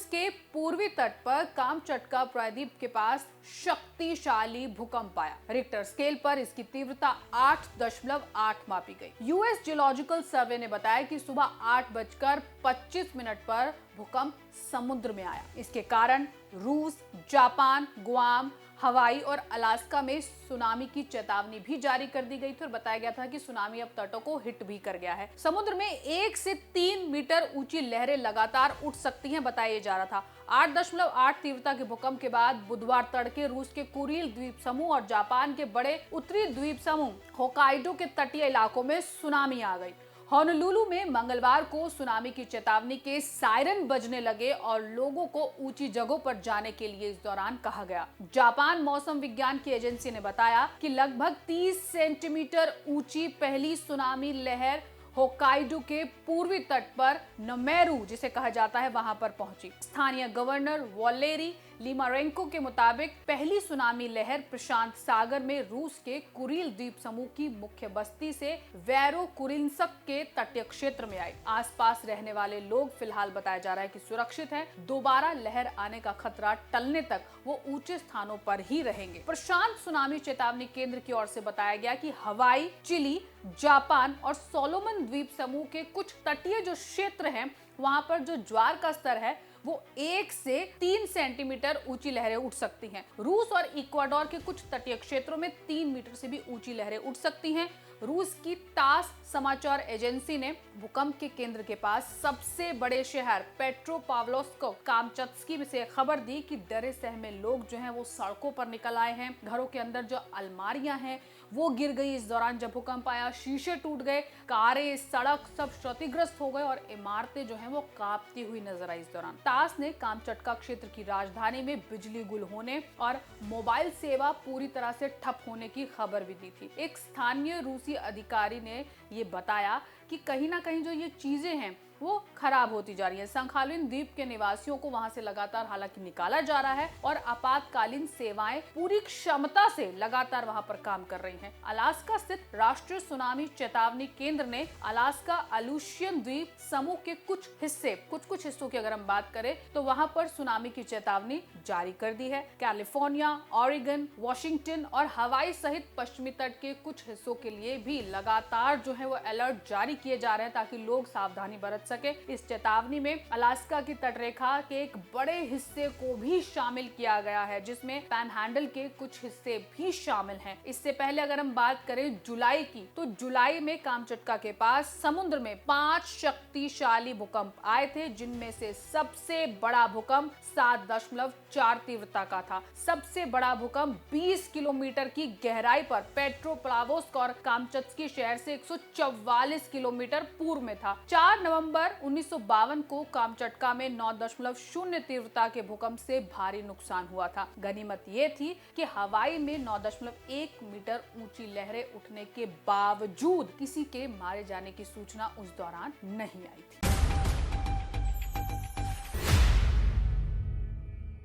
रूस के पूर्वी तट पर कामचटका प्रायद्वीप के पास शक्तिशाली भूकंप आया। रिक्टर स्केल पर इसकी तीव्रता 8.8 मापी गई। यूएस जियोलॉजिकल सर्वे ने बताया कि सुबह 8:25 पर भूकंप समुद्र में आया। इसके कारण रूस, जापान, गुआम, हवाई और अलास्का में सुनामी की चेतावनी भी जारी कर दी गई थी और बताया गया था कि सुनामी अब तटों को हिट भी कर गया है। समुद्र में 1 से 3 मीटर ऊंची लहरें लगातार उठ सकती हैं, बताया जा रहा था। 8.8 तीव्रता के भूकंप के बाद बुधवार तड़के रूस के कुरिल द्वीप समूह और जापान के बड़े उत्तरी द्वीप समूह होकाइडो के तटीय इलाकों में सुनामी आ गई। होनोलुलु में मंगलवार को सुनामी की चेतावनी के सायरन बजने लगे और लोगों को ऊंची जगहों पर जाने के लिए इस दौरान कहा गया। जापान मौसम विज्ञान की एजेंसी ने बताया कि लगभग 30 सेंटीमीटर ऊंची पहली सुनामी लहर होकाइडो के पूर्वी तट पर नमेरु जिसे कहा जाता है वहां पर पहुंची। स्थानीय गवर्नर वॉलेरी लिमारेंको के मुताबिक पहली सुनामी लहर प्रशांत सागर में रूस के कुरिल द्वीप समूह की मुख्य बस्ती से वेरो कुरिल्स्क के तटीय क्षेत्र में आई। आसपास रहने वाले लोग फिलहाल बताया जा रहा है कि सुरक्षित हैं। दोबारा लहर आने का खतरा टलने तक वो ऊंचे स्थानों पर ही रहेंगे। प्रशांत सुनामी चेतावनी केंद्र की ओर से बताया गया कि हवाई, चिली, जापान और सोलोमन द्वीप समूह के कुछ तटीय जो क्षेत्र हैं वहां पर जो ज्वार का स्तर है वो 1 से 3 सेंटीमीटर ऊंची लहरें उठ सकती हैं। रूस और इक्वाडोर के कुछ तटीय क्षेत्रों में 3 मीटर से भी ऊंची लहरें उठ सकती हैं। रूस की तास समाचार एजेंसी ने भूकंप के केंद्र के पास सबसे बड़े शहर पेट्रोपाव्लोव्स्क कामचत्स्की से खबर दी कि डरे सहमे लोग जो हैं वो सड़कों पर निकल आए हैं। घरों के अंदर जो अलमारियां हैं वो गिर गई। इस दौरान जब भूकंप आया शीशे टूट गए, कारें, सड़क सब क्षतिग्रस्त हो गए और इमारतें जो हैं वो कांपती हुई नजर आई। इस दौरान तास ने कामचटका क्षेत्र की राजधानी में बिजली गुल होने और मोबाइल सेवा पूरी तरह से ठप होने की खबर भी दी थी। एक स्थानीय रूसी अधिकारी ने ये बताया कि कहीं ना कहीं जो ये चीजें हैं वो खराब होती जा रही है। संखालिन द्वीप के निवासियों को वहां से लगातार हालांकि निकाला जा रहा है और आपातकालीन सेवाएं पूरी क्षमता से लगातार वहां पर काम कर रही हैं। अलास्का स्थित राष्ट्रीय सुनामी चेतावनी केंद्र ने अलास्का अलूशियन द्वीप समूह के कुछ हिस्सों की अगर हम बात करें तो वहां पर सुनामी की चेतावनी जारी कर दी है। कैलिफोर्निया, ऑरिगन, वॉशिंगटन और हवाई सहित पश्चिमी तट के कुछ हिस्सों के लिए भी लगातार जो है वो अलर्ट जारी किए जा रहे हैं ताकि लोग सावधानी बरत सके। इस चेतावनी में अलास्का की तटरेखा के एक बड़े हिस्से को भी शामिल किया गया है जिसमें पैनहैंडल के कुछ हिस्से भी शामिल हैं। इससे पहले अगर हम बात करें जुलाई की तो जुलाई में कामचटका के पास समुद्र में 5 शक्तिशाली भूकंप आए थे जिनमें से सबसे बड़ा भूकंप 7.4 तीव्रता का था। सबसे बड़ा भूकंप 20 किलोमीटर की गहराई पर पेट्रोप्लावोस्क और कामचत्स्की शहर से 144 किलोमीटर पूर्व में था। 4 नवंबर 1952 को कामचटका में 9.0 तीव्रता के भूकंप से भारी नुकसान हुआ था। गनीमत ये थी कि हवाई में 9.1 मीटर ऊंची लहरें उठने के बावजूद किसी के मारे जाने की सूचना उस दौरान नहीं आई थी।